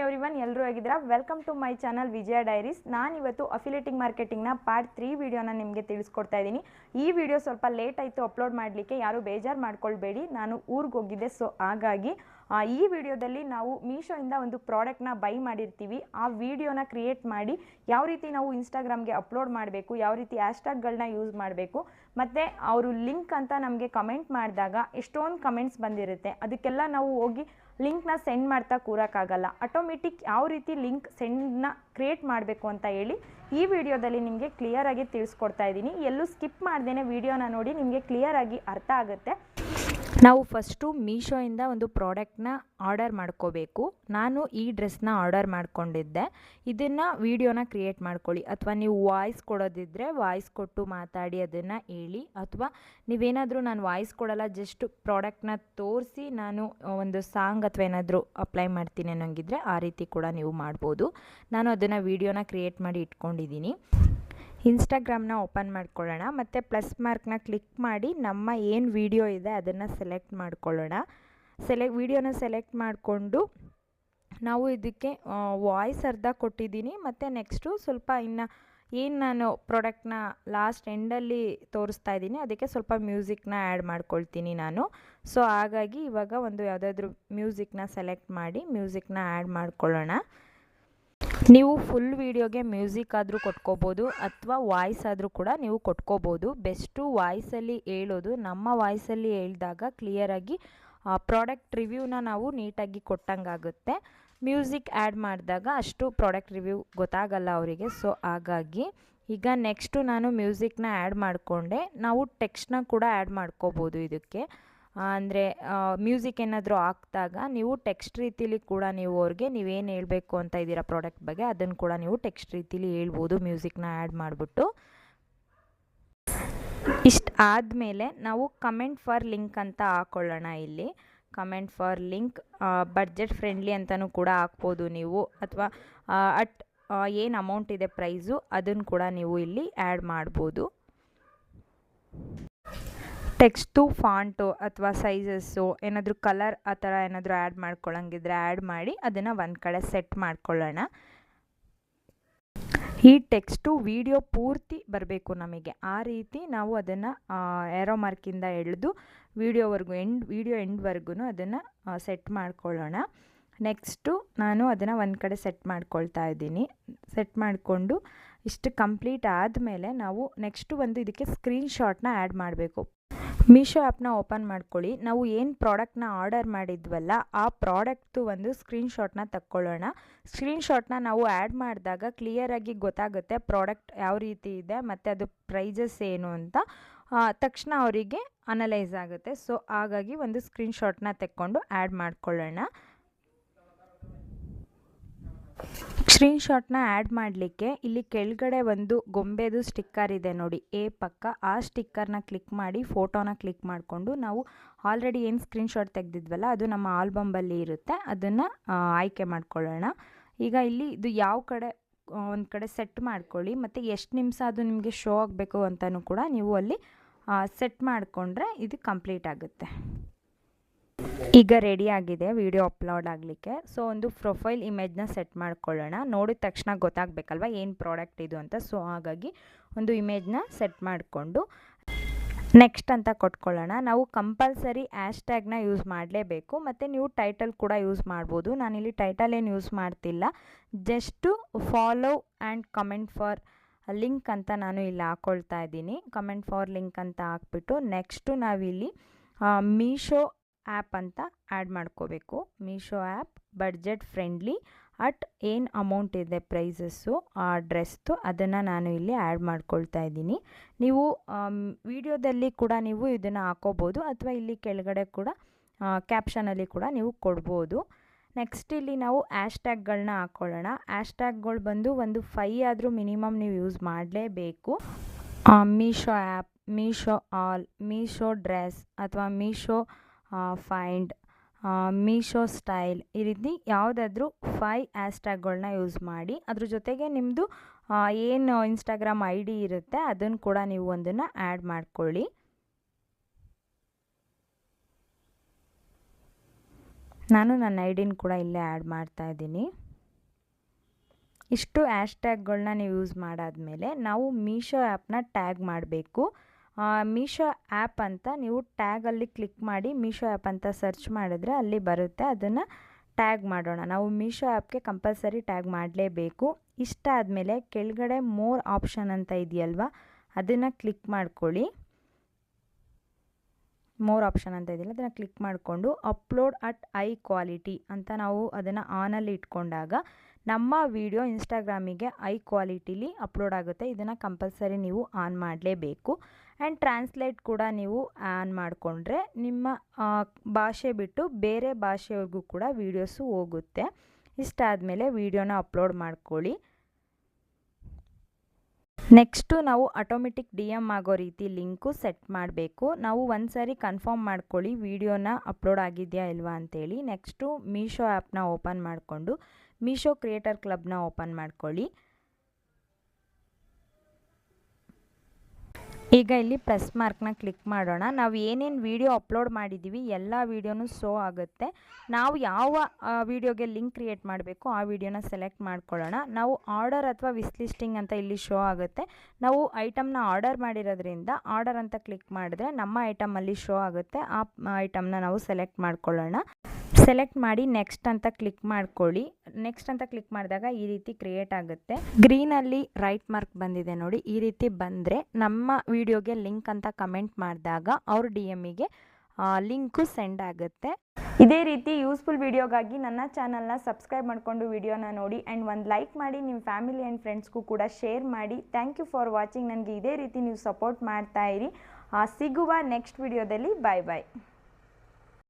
Everyone, ಎಲ್ಲರೂ ಆಗಿದ್ದೀರಾ? Welcome to my channel Vijaya diaries. ನಾನು ಇವತ್ತು ಅಫಿಲಿಯೇಟಿಂಗ್ ಮಾರ್ಕೆಟಿಂಗ್ನ ಪಾರ್ಟ್ 3 ವಿಡಿಯೋನ ನಿಮಗೆ ತಿಳಿಸ್ಕೊಡ್ತಾ ಇದ್ದೀನಿ. ಈ ವಿಡಿಯೋ ಸ್ವಲ್ಪ ಲೇಟ್ ಆಯಿತು ಅಪ್ಲೋಡ್ ಮಾಡಲಿಕ್ಕೆ, ಯಾರು ಬೇಜಾರು ಮಾಡ್ಕೊಳ್ಬೇಡಿ. ನಾನು ಊರಿಗೆ ಹೋಗಿದ್ದೆ, ಸೊ ಹಾಗಾಗಿ ಈ ವಿಡಿಯೋದಲ್ಲಿ ನಾವು ಮೀಶೋಯಿಂದ ಒಂದು ಪ್ರಾಡಕ್ಟ್ನ ಬೈ ಮಾಡಿರ್ತೀವಿ. ಆ ವಿಡಿಯೋನ ಕ್ರಿಯೇಟ್ ಮಾಡಿ ಯಾವ ರೀತಿ ನಾವು ಇನ್ಸ್ಟಾಗ್ರಾಮ್ಗೆ ಅಪ್ಲೋಡ್ ಮಾಡಬೇಕು, ಯಾವ ರೀತಿ ಹ್ಯಾಶ್ಟ್ಯಾಗ್ಗಳನ್ನ ಯೂಸ್ ಮಾಡಬೇಕು, ಮತ್ತು ಅವರು ಲಿಂಕ್ ಅಂತ ನಮಗೆ ಕಮೆಂಟ್ ಮಾಡಿದಾಗ ಎಷ್ಟೊಂದು ಕಮೆಂಟ್ಸ್ ಬಂದಿರುತ್ತೆ. ಅದಕ್ಕೆಲ್ಲ ನಾವು ಹೋಗಿ ಲಿಂಕ್ನ ಸೆಂಡ್ ಮಾಡ್ತಾ ಕೂರೋಕ್ಕಾಗಲ್ಲ. ಆಟೋಮೆಟಿಕ್ ಯಾವ ರೀತಿ ಲಿಂಕ್ ಸೆಂಡ್ನ ಕ್ರಿಯೇಟ್ ಮಾಡಬೇಕು ಅಂತ ಹೇಳಿ ಈ ವಿಡಿಯೋದಲ್ಲಿ ನಿಮಗೆ ಕ್ಲಿಯರಾಗಿ ತಿಳಿಸ್ಕೊಡ್ತಾ ಇದ್ದೀನಿ. ಎಲ್ಲೂ ಸ್ಕಿಪ್ ಮಾಡ್ದೇ ವಿಡಿಯೋನ ನೋಡಿ, ನಿಮಗೆ ಕ್ಲಿಯರಾಗಿ ಅರ್ಥ ಆಗುತ್ತೆ. ನಾವು ಫಸ್ಟು ಮೀಶೋಯಿಂದ ಒಂದು ಪ್ರಾಡಕ್ಟ್ನ ಆರ್ಡರ್ ಮಾಡ್ಕೋಬೇಕು. ನಾನು ಈ ಡ್ರೆಸ್ನ ಆರ್ಡರ್ ಮಾಡ್ಕೊಂಡಿದ್ದೆ. ಇದನ್ನು ವಿಡಿಯೋನ ಕ್ರಿಯೇಟ್ ಮಾಡ್ಕೊಳ್ಳಿ, ಅಥವಾ ನೀವು ವಾಯ್ಸ್ ಕೊಡೋದಿದ್ದರೆ ವಾಯ್ಸ್ ಕೊಟ್ಟು ಮಾತಾಡಿ ಅದನ್ನು ಹೇಳಿ, ಅಥವಾ ನೀವೇನಾದರೂ ನಾನು ವಾಯ್ಸ್ ಕೊಡಲ್ಲ, ಜಸ್ಟ್ ಪ್ರಾಡಕ್ಟ್ನ ತೋರಿಸಿ ನಾನು ಒಂದು ಸಾಂಗ್ ಅಥವಾ ಏನಾದರೂ ಅಪ್ಲೈ ಮಾಡ್ತೀನಿ ಅನ್ನೋಂಗಿದ್ರೆ ಆ ರೀತಿ ಕೂಡ ನೀವು ಮಾಡ್ಬೋದು. ನಾನು ಅದನ್ನು ವಿಡಿಯೋನ ಕ್ರಿಯೇಟ್ ಮಾಡಿ ಇಟ್ಕೊಂಡಿದ್ದೀನಿ. ಇನ್ಸ್ಟಾಗ್ರಾಮ್ನ ಓಪನ್ ಮಾಡ್ಕೊಳ್ಳೋಣ, ಮತ್ತು ಪ್ಲಸ್ ಮಾರ್ಕ್ನ ಕ್ಲಿಕ್ ಮಾಡಿ ನಮ್ಮ ಏನು ವಿಡಿಯೋ ಇದೆ ಅದನ್ನು ಸೆಲೆಕ್ಟ್ ಮಾಡ್ಕೊಳ್ಳೋಣ. ವಿಡಿಯೋನ ಸೆಲೆಕ್ಟ್ ಮಾಡಿಕೊಂಡು ನಾವು ಇದಕ್ಕೆ ವಾಯ್ಸ್ ಅರ್ಧ ಕೊಟ್ಟಿದ್ದೀನಿ, ಮತ್ತು ನೆಕ್ಸ್ಟು ಸ್ವಲ್ಪ ಇನ್ನು ಏನು ನಾನು ಪ್ರಾಡಕ್ಟ್ನ ಲಾಸ್ಟ್ ಎಂಡಲ್ಲಿ ತೋರಿಸ್ತಾ ಇದ್ದೀನಿ ಅದಕ್ಕೆ ಸ್ವಲ್ಪ ಮ್ಯೂಸಿಕ್ನ ಆ್ಯಡ್ ಮಾಡ್ಕೊಳ್ತೀನಿ ನಾನು. ಸೊ ಹಾಗಾಗಿ ಇವಾಗ ಒಂದು ಯಾವುದಾದ್ರೂ ಮ್ಯೂಸಿಕ್ನ ಸೆಲೆಕ್ಟ್ ಮಾಡಿ ಮ್ಯೂಸಿಕ್ನ ಆ್ಯಡ್ ಮಾಡ್ಕೊಳ್ಳೋಣ. ನೀವು ಫುಲ್ ವಿಡಿಯೋಗೆ ಮ್ಯೂಸಿಕ್ ಆದರೂ ಕೊಟ್ಕೋಬೋದು, ಅಥವಾ ವಾಯ್ಸ್ ಆದರೂ ಕೂಡ ನೀವು ಕೊಟ್ಕೋಬೋದು. ಬೆಸ್ಟು ವಾಯ್ಸಲ್ಲಿ ಹೇಳೋದು. ನಮ್ಮ ವಾಯ್ಸಲ್ಲಿ ಹೇಳಿದಾಗ ಕ್ಲಿಯರಾಗಿ ಪ್ರಾಡಕ್ಟ್ ರಿವ್ಯೂನ ನಾವು ನೀಟಾಗಿ ಕೊಟ್ಟಂಗಾಗುತ್ತೆ. ಮ್ಯೂಸಿಕ್ ಆ್ಯಡ್ ಮಾಡಿದಾಗ ಅಷ್ಟು ಪ್ರಾಡಕ್ಟ್ ರಿವ್ಯೂ ಗೊತ್ತಾಗಲ್ಲ ಅವರಿಗೆ. ಸೊ ಹಾಗಾಗಿ ಈಗ ನೆಕ್ಸ್ಟು ನಾನು ಮ್ಯೂಸಿಕ್ನ ಆ್ಯಡ್ ಮಾಡಿಕೊಂಡೆ. ನಾವು ಟೆಕ್ಸ್ಟ್ನ ಕೂಡ ಆ್ಯಡ್ ಮಾಡ್ಕೋಬೋದು ಇದಕ್ಕೆ. ಅಂದರೆ ಮ್ಯೂಸಿಕ್ ಏನಾದರೂ ಹಾಕಿದಾಗ ನೀವು ಟೆಕ್ಸ್ಟ್ ರೀತಿಲಿ ಕೂಡ ನೀವು ಅವ್ರಿಗೆ ನೀವೇನು ಹೇಳಬೇಕು ಅಂತ ಇದ್ದೀರಾ ಪ್ರಾಡಕ್ಟ್ ಬಗ್ಗೆ ಅದನ್ನು ಕೂಡ ನೀವು ಟೆಕ್ಸ್ಟ್ ರೀತಿಲಿ ಹೇಳ್ಬೋದು ಮ್ಯೂಸಿಕ್ನ ಆ್ಯಡ್ ಮಾಡಿಬಿಟ್ಟು. ಇಷ್ಟು ಆದಮೇಲೆ ನಾವು ಕಮೆಂಟ್ ಫಾರ್ ಲಿಂಕ್ ಅಂತ ಹಾಕ್ಕೊಳ್ಳೋಣ. ಇಲ್ಲಿ comment for link budget friendly ಅಂತಲೂ ಕೂಡ ಹಾಕ್ಬೋದು ನೀವು, ಅಥವಾ ಏನು ಅಮೌಂಟ್ ಇದೆ ಪ್ರೈಸು ಅದನ್ನು ಕೂಡ ನೀವು ಇಲ್ಲಿ ಆ್ಯಡ್ ಮಾಡ್ಬೋದು. ಟೆಕ್ಸ್ಟು, ಫಾಂಟು ಅಥವಾ ಸೈಜಸ್ಸು ಏನಾದರೂ ಕಲರ್ ಆ ಥರ ಏನಾದರೂ ಆ್ಯಡ್ ಮಾಡ್ಕೊಳ್ಳೋಂಗಿದ್ರೆ ಆ್ಯಡ್ ಮಾಡಿ ಅದನ್ನು ಒಂದು ಕಡೆ ಸೆಟ್ ಮಾಡ್ಕೊಳ್ಳೋಣ. ಈ ಟೆಕ್ಸ್ಟು ವಿಡಿಯೋ ಪೂರ್ತಿ ಬರಬೇಕು ನಮಗೆ. ಆ ರೀತಿ ನಾವು ಅದನ್ನು ಏರೋ ಮಾರ್ಕಿಂದ ಎಳೆದು ವಿಡಿಯೋವರೆಗೂ ವಿಡಿಯೋ ಎಂಡ್ವರೆಗೂ ಅದನ್ನು ಸೆಟ್ ಮಾಡ್ಕೊಳ್ಳೋಣ. ನೆಕ್ಸ್ಟು ನಾನು ಅದನ್ನು ಒಂದು ಕಡೆ ಸೆಟ್ ಮಾಡ್ಕೊಳ್ತಾ ಇದ್ದೀನಿ. ಸೆಟ್ ಮಾಡಿಕೊಂಡು ಇಷ್ಟು ಕಂಪ್ಲೀಟ್ ಆದಮೇಲೆ ನಾವು ನೆಕ್ಸ್ಟು ಒಂದು ಇದಕ್ಕೆ ಸ್ಕ್ರೀನ್ಶಾಟ್ನ ಆ್ಯಡ್ ಮಾಡಬೇಕು. ಮೀಶೋ ಆ್ಯಪ್ನ ಓಪನ್ ಮಾಡ್ಕೊಳ್ಳಿ. ನಾವು ಏನು ಪ್ರಾಡಕ್ಟ್ನ ಆರ್ಡರ್ ಮಾಡಿದ್ವಲ್ಲ ಆ ಪ್ರಾಡಕ್ಟ್ದು ಒಂದು ಸ್ಕ್ರೀನ್ಶಾಟ್ನ ತಕ್ಕೊಳ್ಳೋಣ. ಸ್ಕ್ರೀನ್ಶಾಟ್ನ ನಾವು ಆ್ಯಡ್ ಮಾಡಿದಾಗ ಕ್ಲಿಯರಾಗಿ ಗೊತ್ತಾಗುತ್ತೆ ಪ್ರಾಡಕ್ಟ್ ಯಾವ ರೀತಿ ಇದೆ ಮತ್ತು ಅದು ಪ್ರೈಸಸ್ ಏನು ಅಂತ ತಕ್ಷಣ ಅವರಿಗೆ ಅನಲೈಸ್ ಆಗುತ್ತೆ. ಸೊ ಹಾಗಾಗಿ ಒಂದು ಸ್ಕ್ರೀನ್ಶಾಟ್ನ ತೆಕ್ಕೊಂಡು ಆ್ಯಡ್ ಮಾಡ್ಕೊಳ್ಳೋಣ. ಸ್ಕ್ರೀನ್ಶಾಟ್ನ ಆ್ಯಡ್ ಮಾಡಲಿಕ್ಕೆ ಇಲ್ಲಿ ಕೆಳಗಡೆ ಒಂದು ಗೊಂಬೆದು ಸ್ಟಿಕ್ಕರ್ ಇದೆ ನೋಡಿ, ಎ ಪಕ್ಕ. ಆ ಸ್ಟಿಕ್ಕರ್ನ ಕ್ಲಿಕ್ ಮಾಡಿ ಫೋಟೋನ ಕ್ಲಿಕ್ ಮಾಡಿಕೊಂಡು ನಾವು ಆಲ್ರೆಡಿ ಏನು ಸ್ಕ್ರೀನ್ಶಾಟ್ ತೆಗೆದಿದ್ವಲ್ಲ ಅದು ನಮ್ಮ ಆಲ್ಬಂಬಲ್ಲಿ ಇರುತ್ತೆ, ಅದನ್ನು ಆಯ್ಕೆ ಮಾಡ್ಕೊಳ್ಳೋಣ. ಈಗ ಇಲ್ಲಿ ಇದು ಯಾವ ಕಡೆ ಒಂದು ಕಡೆ ಸೆಟ್ ಮಾಡ್ಕೊಳ್ಳಿ, ಮತ್ತು ಎಷ್ಟು ನಿಮಿಷ ಅದು ನಿಮಗೆ ಶೋ ಆಗಬೇಕು ಅಂತಲೂ ಕೂಡ ನೀವು ಅಲ್ಲಿ ಸೆಟ್ ಮಾಡಿಕೊಂಡ್ರೆ ಇದು ಕಂಪ್ಲೀಟ್ ಆಗುತ್ತೆ. ಈಗ ರೆಡಿ ಆಗಿದೆ ವಿಡಿಯೋ ಅಪ್ಲೋಡ್ ಆಗಲಿಕ್ಕೆ. ಸೊ ಒಂದು ಪ್ರೊಫೈಲ್ ಇಮೇಜ್ನ ಸೆಟ್ ಮಾಡ್ಕೊಳ್ಳೋಣ. ನೋಡಿದ ತಕ್ಷಣ ಗೊತ್ತಾಗಬೇಕಲ್ವ ಏನು ಪ್ರಾಡಕ್ಟ್ ಇದು ಅಂತ. ಸೊ ಹಾಗಾಗಿ ಒಂದು ಇಮೇಜ್ನ ಸೆಟ್ ಮಾಡಿಕೊಂಡು ನೆಕ್ಸ್ಟ್ ಅಂತ ಕೊಟ್ಕೊಳ್ಳೋಣ. ನಾವು ಕಂಪಲ್ಸರಿ ಹ್ಯಾಶ್ಟ್ಯಾಗ್ನ ಯೂಸ್ ಮಾಡಲೇಬೇಕು, ಮತ್ತು ನೀವು ಟೈಟಲ್ ಕೂಡ ಯೂಸ್ ಮಾಡ್ಬೋದು. ನಾನಿಲ್ಲಿ ಟೈಟಲ್ ಏನು ಯೂಸ್ ಮಾಡ್ತಿಲ್ಲ, just follow and comment for link ಅಂತ ನಾನು ಇಲ್ಲಿ ಹಾಕ್ಕೊಳ್ತಾ ಇದ್ದೀನಿ. ಕಮೆಂಟ್ ಫಾರ್ ಲಿಂಕ್ ಅಂತ ಹಾಕ್ಬಿಟ್ಟು ನೆಕ್ಸ್ಟು ನಾವಿಲ್ಲಿ ಮೀಶೋ ಆ್ಯಪ್ ಅಂತ ಆ್ಯಡ್ ಮಾಡ್ಕೋಬೇಕು. Meesho app budget friendly at ಏನು ಅಮೌಂಟ್ ಇದೆ ಪ್ರೈಸಸ್ಸು ಆ ಡ್ರೆಸ್ದು ಅದನ್ನು ನಾನು ಇಲ್ಲಿ ಆ್ಯಡ್ ಮಾಡ್ಕೊಳ್ತಾ ಇದ್ದೀನಿ. ನೀವು ವಿಡಿಯೋದಲ್ಲಿ ಕೂಡ ನೀವು ಇದನ್ನು ಹಾಕೋಬೋದು, ಅಥವಾ ಇಲ್ಲಿ ಕೆಳಗಡೆ ಕೂಡ ಕ್ಯಾಪ್ಷನಲ್ಲಿ ಕೂಡ ನೀವು ಕೊಡ್ಬೋದು. ನೆಕ್ಸ್ಟ್ ಇಲ್ಲಿ ನಾವು ಹ್ಯಾಶ್ಟ್ಯಾಗ್ಗಳನ್ನ ಹಾಕ್ಕೊಳ್ಳೋಣ. ಹ್ಯಾಶ್ಟ್ಯಾಗ್ಗಳು ಬಂದು ಒಂದು 5 ಆದರೂ ಮಿನಿಮಮ್ ನೀವು ಯೂಸ್ ಮಾಡಲೇಬೇಕು. Meesho app, Meesho all, Meesho dress, ಅಥವಾ ಮೀಶೋ ಫೈಂಡ್, ಮೀಶೋ ಸ್ಟೈಲ್, ಈ ರೀತಿ ಯಾವುದಾದ್ರೂ 5 ಹ್ಯಾಶ್ಟ್ಯಾಗ್ಗಳನ್ನ ಯೂಸ್ ಮಾಡಿ. ಅದ್ರ ಜೊತೆಗೆ ನಿಮ್ಮದು ಏನು ಇನ್ಸ್ಟಾಗ್ರಾಮ್ ID ಇರುತ್ತೆ ಅದನ್ನು ಕೂಡ ನೀವು ಒಂದನ್ನು ಆ್ಯಡ್ ಮಾಡ್ಕೊಳ್ಳಿ. ನಾನು ನನ್ನ ಐಡಿನ ಕೂಡ ಇಲ್ಲೇ ಆ್ಯಡ್ ಮಾಡ್ತಾ ಇದ್ದೀನಿ. ಇಷ್ಟು ಹ್ಯಾಶ್ಟ್ಯಾಗ್ಗಳನ್ನ ನೀವು ಯೂಸ್ ಮಾಡಾದಮೇಲೆ ನಾವು ಮೀಶೋ ಆ್ಯಪ್ನ ಟ್ಯಾಗ್ ಮಾಡಬೇಕು. ಮೀಶೋ ಆ್ಯಪ್ ಅಂತ ನೀವು ಟ್ಯಾಗಲ್ಲಿ ಕ್ಲಿಕ್ ಮಾಡಿ ಮೀಶೋ ಆ್ಯಪ್ ಅಂತ ಸರ್ಚ್ ಮಾಡಿದ್ರೆ ಅಲ್ಲಿ ಬರುತ್ತೆ. ಅದನ್ನು ಟ್ಯಾಗ್ ಮಾಡೋಣ. ನಾವು ಮೀಶೋ ಆ್ಯಪ್ಗೆ ಕಂಪಲ್ಸರಿ ಟ್ಯಾಗ್ ಮಾಡಲೇಬೇಕು. ಇಷ್ಟ ಆದಮೇಲೆ ಕೆಳಗಡೆ ಮೋರ್ ಆಪ್ಷನ್ ಅಂತ ಇದೆಯಲ್ವ, ಅದನ್ನು ಕ್ಲಿಕ್ ಮಾಡ್ಕೊಳ್ಳಿ. ಮೋರ್ ಆಪ್ಷನ್ ಅಂತ ಇದೆಯಲ್ಲ ಅದನ್ನು ಕ್ಲಿಕ್ ಮಾಡಿಕೊಂಡು ಅಪ್ಲೋಡ್ ಅಟ್ ಐ ಕ್ವಾಲಿಟಿ ಅಂತ ನಾವು ಅದನ್ನು ಆನಲ್ಲಿ ಇಟ್ಕೊಂಡಾಗ ನಮ್ಮ ವಿಡಿಯೋ ಇನ್ಸ್ಟಾಗ್ರಾಮಿಗೆ ಐ ಕ್ವಾಲಿಟಿಲಿ ಅಪ್ಲೋಡ್ ಆಗುತ್ತೆ. ಇದನ್ನು ಕಂಪಲ್ಸರಿ ನೀವು ಆನ್ ಮಾಡಲೇಬೇಕು. ಆ್ಯಂಡ್ ಟ್ರಾನ್ಸ್ಲೇಟ್ ಕೂಡ ನೀವು ಆನ್ ಮಾಡಿಕೊಂಡ್ರೆ ನಿಮ್ಮ ಭಾಷೆ ಬಿಟ್ಟು ಬೇರೆ ಭಾಷೆಯವ್ರಿಗೂ ಕೂಡ ವೀಡಿಯೋಸು ಹೋಗುತ್ತೆ. ಇಷ್ಟ ಆದಮೇಲೆ ವೀಡಿಯೋನ ಅಪ್ಲೋಡ್ ಮಾಡ್ಕೊಳ್ಳಿ. ನೆಕ್ಸ್ಟು ನಾವು ಆಟೋಮೆಟಿಕ್ DM ಆಗೋ ರೀತಿ ಲಿಂಕು ಸೆಟ್ ಮಾಡಬೇಕು. ನಾವು ಒಂದು ಸಾರಿ ಕನ್ಫರ್ಮ್ ಮಾಡ್ಕೊಳ್ಳಿ ವಿಡಿಯೋನ ಅಪ್ಲೋಡ್ ಆಗಿದೆಯಾ ಇಲ್ವಾ ಅಂತೇಳಿ. ನೆಕ್ಸ್ಟು ಮೀಶೋ ಆ್ಯಪ್ನ ಓಪನ್ ಮಾಡಿಕೊಂಡು ಮೀಶೋ ಕ್ರಿಯೇಟರ್ ಕ್ಲಬ್ನ ಓಪನ್ ಮಾಡ್ಕೊಳ್ಳಿ. ಈಗ ಇಲ್ಲಿ ಪ್ಲಸ್ ಮಾರ್ಕ್ನ ಕ್ಲಿಕ್ ಮಾಡೋಣ. ನಾವು ಏನೇನು ವೀಡಿಯೋ ಅಪ್ಲೋಡ್ ಮಾಡಿದ್ದೀವಿ ಎಲ್ಲ ವೀಡಿಯೋನೂ ಶೋ ಆಗುತ್ತೆ. ನಾವು ಯಾವ ವೀಡಿಯೋಗೆ ಲಿಂಕ್ ಕ್ರಿಯೇಟ್ ಮಾಡಬೇಕು ಆ ವಿಡಿಯೋನ ಸೆಲೆಕ್ಟ್ ಮಾಡ್ಕೊಳ್ಳೋಣ. ನಾವು ಆರ್ಡರ್ ಅಥವಾ ವಿಶ್ ಲಿಸ್ಟಿಂಗ್ ಅಂತ ಇಲ್ಲಿ ಶೋ ಆಗುತ್ತೆ. ನಾವು ಐಟಮ್ನ ಆರ್ಡರ್ ಮಾಡಿರೋದ್ರಿಂದ ಆರ್ಡರ್ ಅಂತ ಕ್ಲಿಕ್ ಮಾಡಿದ್ರೆ ನಮ್ಮ ಐಟಮಲ್ಲಿ ಶೋ ಆಗುತ್ತೆ. ಆ ಐಟಮ್ನ ನಾವು ಸೆಲೆಕ್ಟ್ ಮಾಡ್ಕೊಳ್ಳೋಣ. ಸೆಲೆಕ್ಟ್ ಮಾಡಿ ನೆಕ್ಸ್ಟ್ ಅಂತ ಕ್ಲಿಕ್ ಮಾಡ್ಕೊಳ್ಳಿ. ನೆಕ್ಸ್ಟ್ ಅಂತ ಕ್ಲಿಕ್ ಮಾಡಿದಾಗ ಈ ರೀತಿ ಕ್ರಿಯೇಟ್ ಆಗುತ್ತೆ. ಗ್ರೀನಲ್ಲಿ ರೈಟ್ ಮಾರ್ಕ್ ಬಂದಿದೆ ನೋಡಿ, ಈ ರೀತಿ ಬಂದರೆ ನಮ್ಮ ವಿಡಿಯೋಗೆ ಲಿಂಕ್ ಅಂತ ಕಮೆಂಟ್ ಮಾಡಿದಾಗ ಅವ್ರ DMಗೆ ಲಿಂಕು ಸೆಂಡ್ ಆಗುತ್ತೆ. ಇದೇ ರೀತಿ ಯೂಸ್ಫುಲ್ ವಿಡಿಯೋಗಾಗಿ ನನ್ನ ಚಾನಲ್ನ ಸಬ್ಸ್ಕ್ರೈಬ್ ಮಾಡಿಕೊಂಡು ವಿಡಿಯೋನ ನೋಡಿ ಆ್ಯಂಡ್ ಒಂದು ಲೈಕ್ ಮಾಡಿ ನಿಮ್ಮ ಫ್ಯಾಮಿಲಿ ಆ್ಯಂಡ್ ಫ್ರೆಂಡ್ಸ್ಗೂ ಕೂಡ ಶೇರ್ ಮಾಡಿ. Thank you for watching. ನನಗೆ ಇದೇ ರೀತಿ ನೀವು ಸಪೋರ್ಟ್ ಮಾಡ್ತಾ ಇರಿ. ಸಿಗುವ ನೆಕ್ಸ್ಟ್ ವಿಡಿಯೋದಲ್ಲಿ. ಬಾಯ್ ಬಾಯ್.